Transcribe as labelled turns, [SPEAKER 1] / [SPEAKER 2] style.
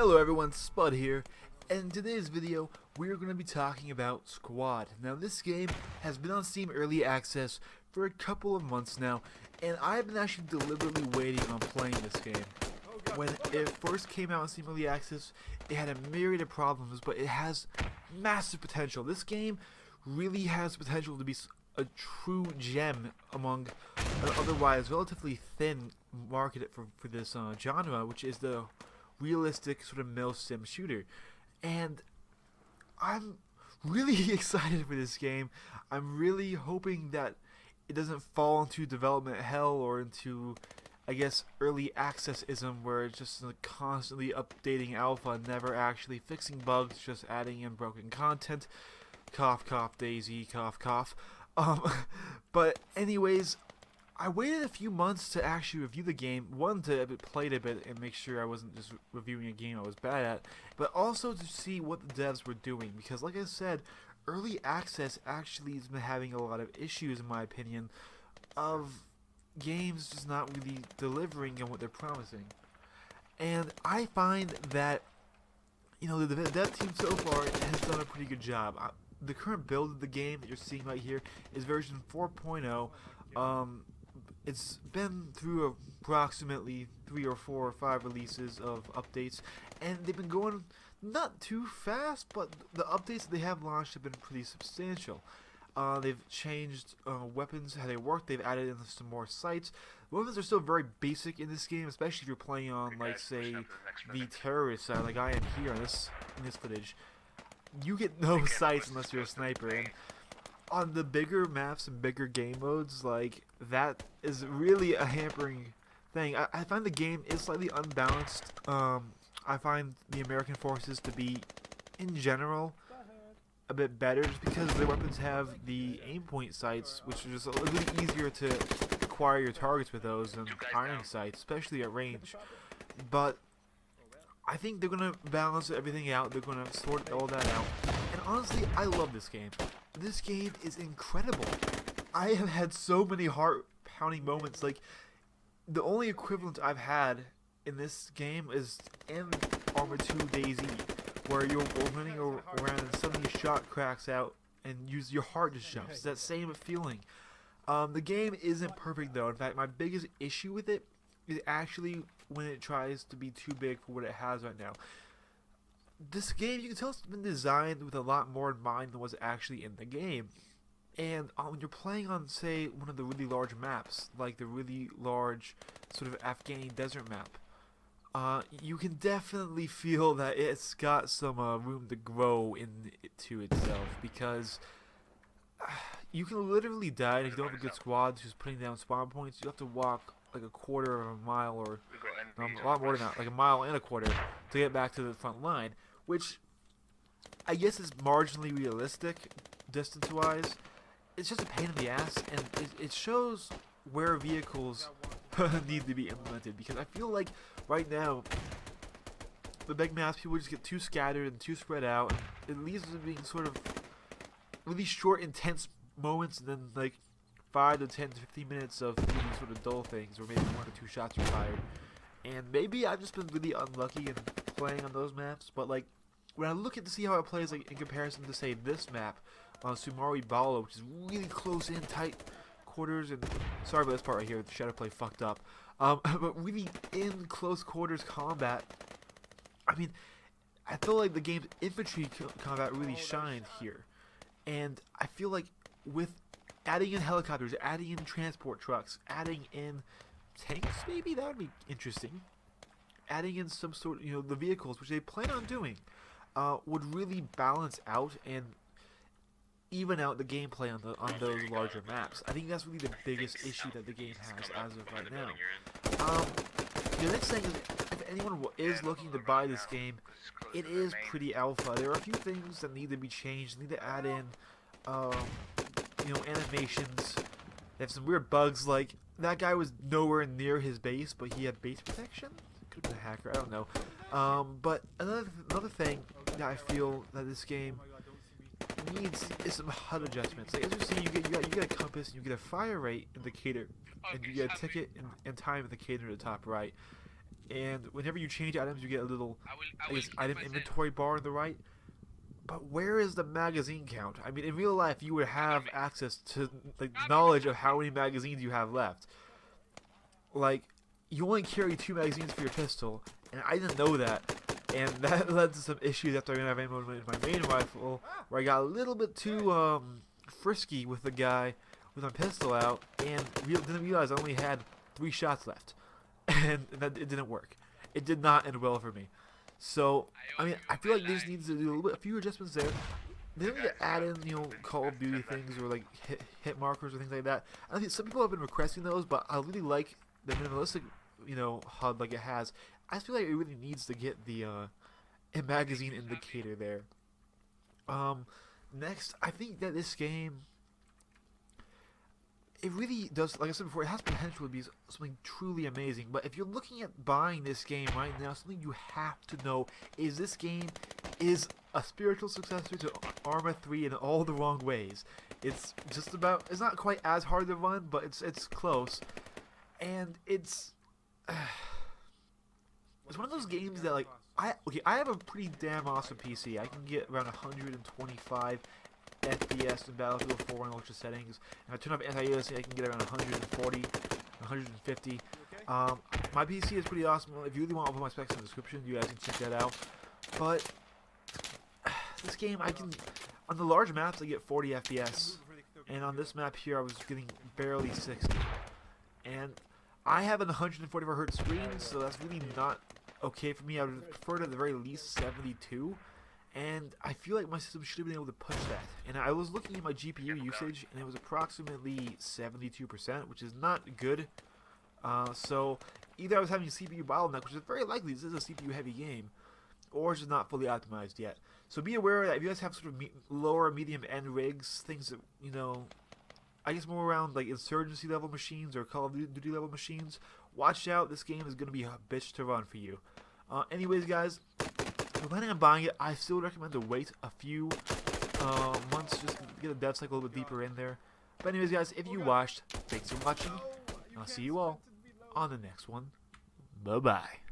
[SPEAKER 1] Hello everyone, Spud here, and in today's video we are going to be talking about Squad. Now this game has been on Steam Early Access for a couple of months now, and I've been actually deliberately waiting on playing this game. When it first came out on Steam Early Access, it had a myriad of problems, but it has massive potential. This game really has potential to be a true gem among an otherwise relatively thin market for this genre, which is the realistic sort of milsim shooter. And I'm really excited for this game. I'm really hoping that it doesn't fall into development hell or into, I guess, early accessism, where it's just constantly updating alpha, never actually fixing bugs, just adding in broken content. Cough, cough, Daisy, cough, cough. But anyways, I waited a few months to actually review the game, one to play it a bit and make sure I wasn't just reviewing a game I was bad at, but also to see what the devs were doing, because like I said, early access actually has been having a lot of issues in my opinion, of games just not really delivering on what they're promising. And I find that, you know, the dev team so far has done a pretty good job. The current build of the game that you're seeing right here is version 4.0. It's been through approximately 3 or 4 or 5 releases of updates, and they've been going not too fast, but the updates that they have launched have been pretty substantial. They've changed weapons, how they work, they've added in some more sights. Weapons are still very basic in this game, especially if you're playing on, like, say, the terrorist side, like I am here in this footage. You get no sights unless you're a sniper, and on the bigger maps and bigger game modes, like, that is really a hampering thing. I find the game is slightly unbalanced. I find the American forces to be, in general, a bit better, just because their weapons have the aim point sights, which are just a little bit easier to acquire your targets with those than ironing sights, especially at range. But I think they're going to balance everything out. They're going to sort all that out. And honestly, I love this game. This game is incredible. I have had so many heart-pounding moments. Like, the only equivalent I've had in this game is in Arma 2 DayZ, where you're running around and suddenly a shot cracks out and your heart just jumps. It's that same feeling. The game isn't perfect though. In fact, my biggest issue with it is actually when it tries to be too big for what it has right now. This game, you can tell it's been designed with a lot more in mind than what's actually in the game. And when you're playing on, say, one of the really large maps, like the really large sort of Afghani desert map, you can definitely feel that it's got some room to grow into itself, because you can literally die if you don't have a good squad who's putting down spawn points. You have to walk like a quarter of a mile, or a lot more than that, like a mile and a quarter, to get back to the front line, which I guess is marginally realistic distance-wise. It's just a pain in the ass, and it shows where vehicles need to be implemented, because I feel like right now the big maps, people just get too scattered and too spread out, and it leads to being sort of really short, intense moments, and then like 5 to 10 to 15 minutes of these sort of dull things, or maybe 1 or 2 shots are fired. And maybe I've just been really unlucky in playing on those maps, but like when I look at to see how it plays, like in comparison to, say, this map on Sumari Bala, which is really close in, tight quarters, and sorry about this part right here, the shadow play fucked up, but really in close quarters combat, I mean, I feel like the game's infantry combat really shined here. And I feel like with adding in helicopters, adding in transport trucks, adding in tanks, maybe that would be interesting, adding in some sort of, you know, the vehicles, which they plan on doing, would really balance out and even out the gameplay on those larger maps. I think that's really the biggest issue that the game has as of right now. The next thing is, if anyone is looking to buy this game, it is pretty alpha. There are a few things that need to be changed. Need to add in, you know, animations. They have some weird bugs, like that guy was nowhere near his base, but he had base protection. Could have been a hacker, I don't know. But another thing that I feel that this game needs is some HUD adjustments. Like, as you see, you get a compass, and you get a fire rate indicator, and you get a ticket and time indicator at the top right. and whenever you change items, you get a little,
[SPEAKER 2] I
[SPEAKER 1] I
[SPEAKER 2] will
[SPEAKER 1] guess,
[SPEAKER 2] keep
[SPEAKER 1] item
[SPEAKER 2] myself.
[SPEAKER 1] inventory bar on the right. But where is the magazine count? I mean, in real life, you would have access to like knowledge of how many magazines you have left. Like, you only carry 2 magazines for your pistol, and I didn't know that. And that led to some issues after I ran out of ammo in my main rifle, where I got a little bit too frisky with the guy with my pistol out, and didn't realize I only had 3 shots left, and that it didn't work. It did not end well for me. So, I mean, I feel like they just need to do a few adjustments there. They don't need to add in, Call of Duty things or like hit markers or things like that. I think some people have been requesting those, but I really like the minimalistic, HUD like it has. I feel like it really needs to get the a magazine indicator there. Next, I think that this game, it really does, like I said before, it has potential to be something truly amazing. But if you're looking at buying this game right now, something you have to know is this game is a spiritual successor to Arma 3 in all the wrong ways. It's just about, it's not quite as hard to run, but it's close. And it's one of those games that, like, I have a pretty damn awesome PC. I can get around 125 FPS in Battlefield 4 in ultra settings. And I turn off anti-aliasing, I can get around 140, 150. My PC is pretty awesome. If you really want to put my specs in the description, you guys can check that out. But this game, I can, on the large maps, I get 40 FPS. And on this map here, I was getting barely 60. And I have an 144 Hz screen, so that's really not okay for me. I would prefer to at the very least 72. And I feel like my system should have been able to push that. And I was looking at my GPU usage, and it was approximately 72%, which is not good. So either I was having a CPU bottleneck, which is very likely this is a CPU heavy game, or it's just not fully optimized yet. So be aware that if you guys have sort of lower, medium end rigs, things that, I guess more around like Insurgency level machines or Call of Duty level machines, watch out. This game is going to be a bitch to run for you. Anyways, guys, if you're planning on buying it, I still recommend to wait a few months just to get the dev cycle a little bit deeper in there. But anyways, guys, if you watched, thanks for watching. I'll see you all on the next one. Bye-bye.